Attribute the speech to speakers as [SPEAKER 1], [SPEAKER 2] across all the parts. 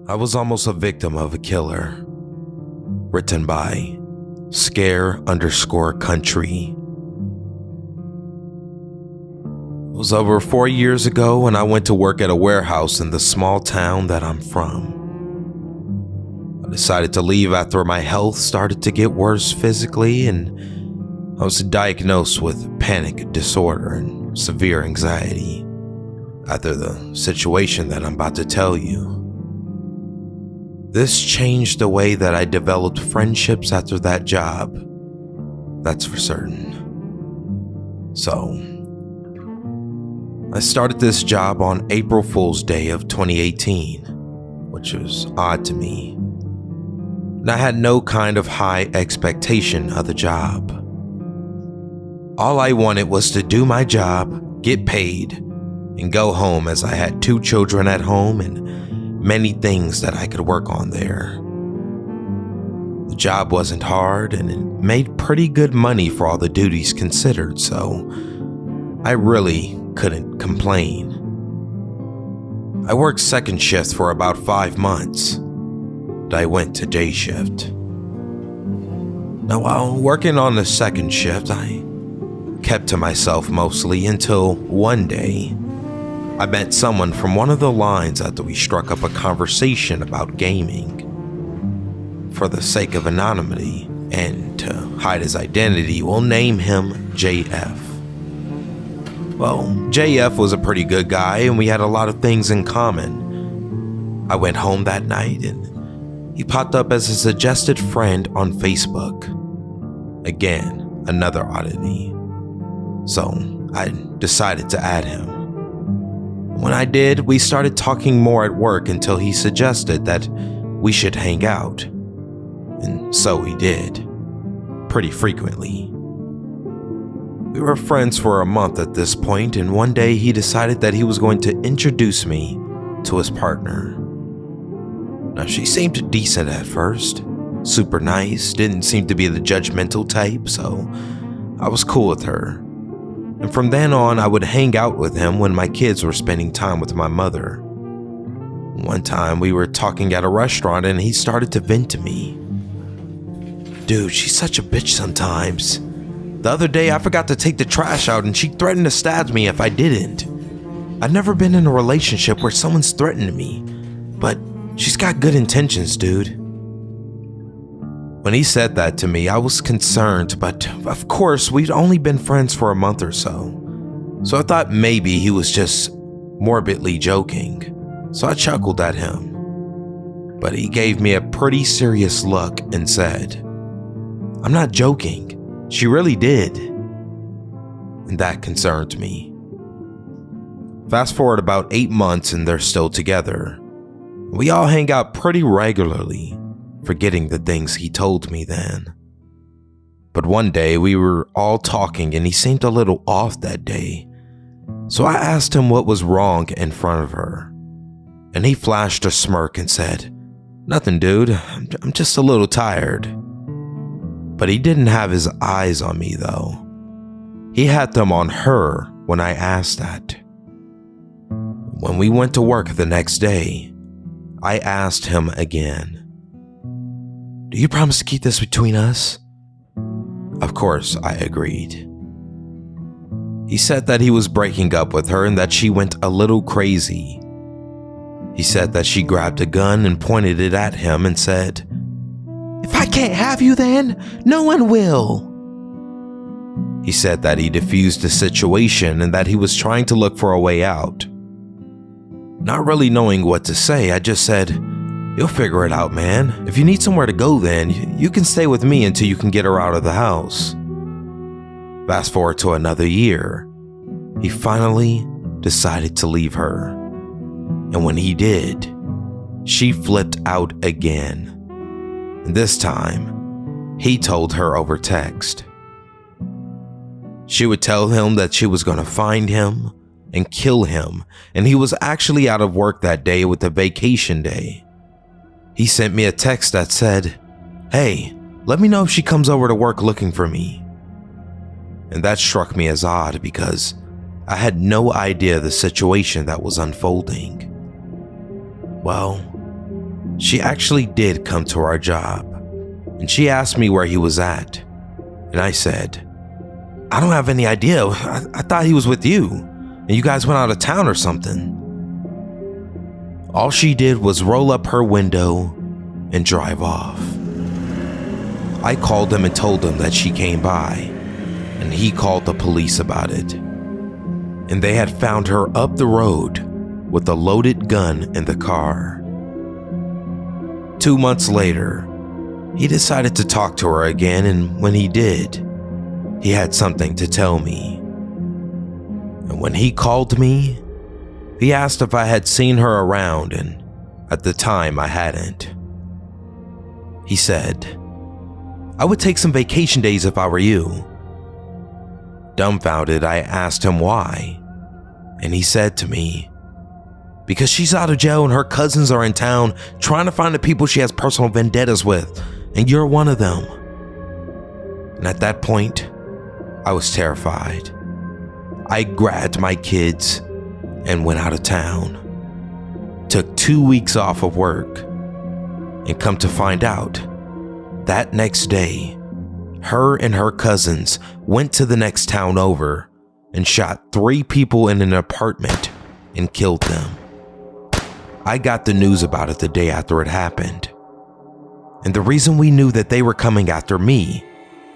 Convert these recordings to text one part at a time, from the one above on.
[SPEAKER 1] I was almost a victim of a killer. Written by Scare_country. It was over 4 years ago when I went to work at a warehouse in the small town that I'm from. I decided to leave after my health started to get worse physically, and I was diagnosed with panic disorder and severe anxiety after the situation that I'm about to tell you. This changed the way that I developed friendships after that job. That's for certain. So, I started this job on April Fool's Day of 2018, which was odd to me. And I had no kind of high expectation of the job. All I wanted was to do my job, get paid, and go home, as I had 2 children at home and many things that I could work on there. The job wasn't hard and it made pretty good money for all the duties considered, so I really couldn't complain. I worked second shift for about 5 months, but I went to day shift. Now, while working on the second shift, I kept to myself mostly until one day I met someone from one of the lines after we struck up a conversation about gaming. For the sake of anonymity and to hide his identity, we'll name him JF. Well, JF was a pretty good guy and we had a lot of things in common. I went home that night and he popped up as a suggested friend on Facebook. Again, another oddity. So I decided to add him. When I did, we started talking more at work until he suggested that we should hang out. And so we did, pretty frequently. We were friends for a month at this point, and one day he decided that he was going to introduce me to his partner. Now, she seemed decent at first, super nice, didn't seem to be the judgmental type, so I was cool with her. And from then on, I would hang out with him when my kids were spending time with my mother. One time, we were talking at a restaurant and he started to vent to me. Dude, she's such a bitch sometimes. The other day, I forgot to take the trash out and she threatened to stab me if I didn't. I've never been in a relationship where someone's threatened me, but she's got good intentions, dude. When he said that to me, I was concerned, but of course, we'd only been friends for a month or so. So I thought maybe he was just morbidly joking. So I chuckled at him. But he gave me a pretty serious look and said, "I'm not joking. She really did." And that concerned me. Fast forward about 8 months and they're still together. We all hang out pretty regularly, forgetting the things he told me then. But one day we were all talking and he seemed a little off that day. So I asked him what was wrong in front of her. And he flashed a smirk and said, "Nothing, dude. I'm just a little tired." But he didn't have his eyes on me though. He had them on her when I asked that. When we went to work the next day, I asked him again, "Do you promise to keep this between us?" Of course, I agreed. He said that he was breaking up with her and that she went a little crazy. He said that she grabbed a gun and pointed it at him and said, "If I can't have you then, no one will." He said that he diffused the situation and that he was trying to look for a way out. Not really knowing what to say, I just said, "You'll figure it out, man. If you need somewhere to go then, you can stay with me until you can get her out of the house." Fast forward to another year. He finally decided to leave her. And when he did, she flipped out again. And this time, he told her over text. She would tell him that she was going to find him and kill him, and he was actually out of work that day with a vacation day. He sent me a text that said, "Hey, let me know if she comes over to work looking for me." And that struck me as odd because I had no idea the situation that was unfolding. Well, She actually did come to our job, and she asked me where he was at. And I said, I don't have any idea. I thought he was with you, and you guys went out of town or something. All she did was roll up her window and drive off. I called him and told him that she came by, and he called the police about it. And they had found her up the road with a loaded gun in the car. 2 months later, he decided to talk to her again, and when he did, he had something to tell me. And when he called me, he asked if I had seen her around, and at the time I hadn't. He said, I would take some vacation days if I were you. Dumbfounded, I asked him why, and he said to me, because she's out of jail and her cousins are in town trying to find the people she has personal vendettas with, and you're one of them. And at that point, I was terrified. I grabbed my kids and went out of town. Took 2 weeks off of work, and come to find out, that next day, her and her cousins went to the next town over and shot 3 people in an apartment and killed them. I got the news about it the day after it happened. And the reason we knew that they were coming after me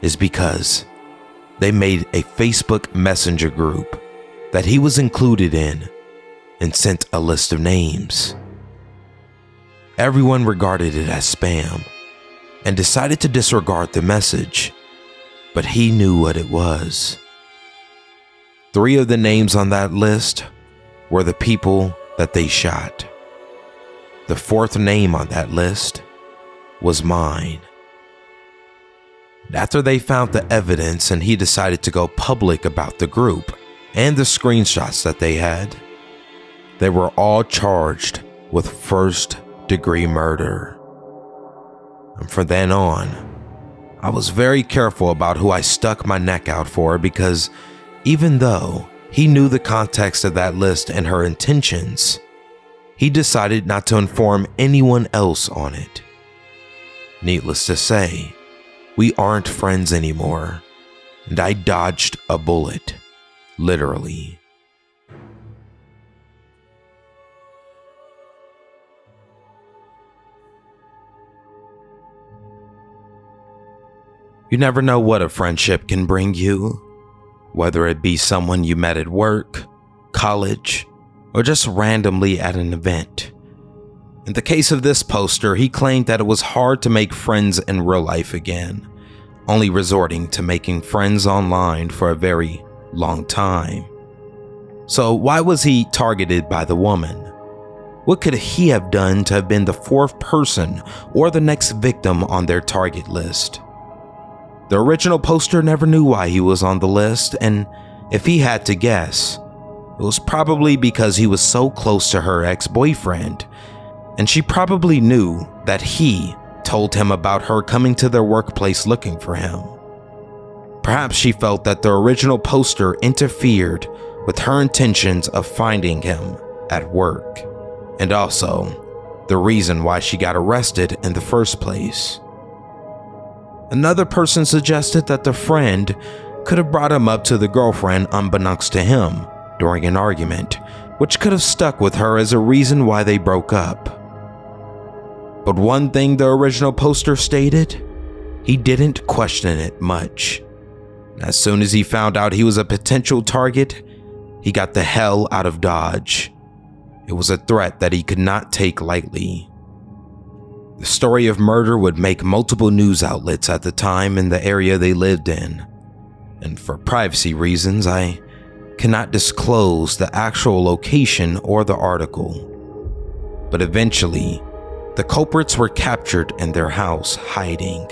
[SPEAKER 1] is because they made a Facebook Messenger group that he was included in and sent a list of names. Everyone regarded it as spam and decided to disregard the message, but he knew what it was. 3 of the names on that list were the people that they shot. The 4th name on that list was mine. After they found the evidence and he decided to go public about the group and the screenshots that they had, they were all charged with first-degree murder. And from then on, I was very careful about who I stuck my neck out for, because even though he knew the context of that list and her intentions, he decided not to inform anyone else on it. Needless to say, we aren't friends anymore, and I dodged a bullet, literally. You never know what a friendship can bring you, whether it be someone you met at work, college, or just randomly at an event. In the case of this poster, he claimed that it was hard to make friends in real life again, only resorting to making friends online for a very long time. So why was he targeted by the woman? What could he have done to have been the 4th person or the next victim on their target list? The original poster never knew why he was on the list, and if he had to guess, it was probably because he was so close to her ex-boyfriend, and she probably knew that he told him about her coming to their workplace looking for him. Perhaps she felt that the original poster interfered with her intentions of finding him at work, and also the reason why she got arrested in the first place. Another person suggested that the friend could have brought him up to the girlfriend unbeknownst to him during an argument, which could have stuck with her as a reason why they broke up. But one thing the original poster stated, he didn't question it much. As soon as he found out he was a potential target, he got the hell out of Dodge. It was a threat that he could not take lightly. The story of murder would make multiple news outlets at the time in the area they lived in, and for privacy reasons, I cannot disclose the actual location or the article. But eventually, the culprits were captured in their house hiding,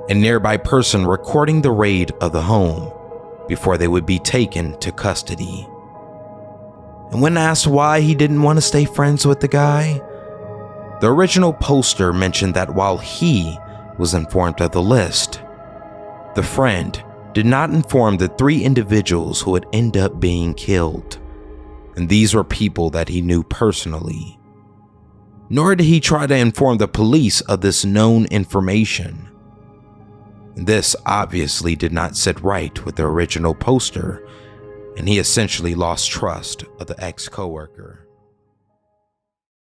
[SPEAKER 1] a nearby person recording the raid of the home before they would be taken to custody. And when asked why he didn't want to stay friends with the guy, the original poster mentioned that while he was informed of the list, the friend did not inform the 3 individuals who would end up being killed, and these were people that he knew personally. nor did he try to inform the police of this known information. This obviously did not sit right with the original poster, and he essentially lost trust of the ex-coworker.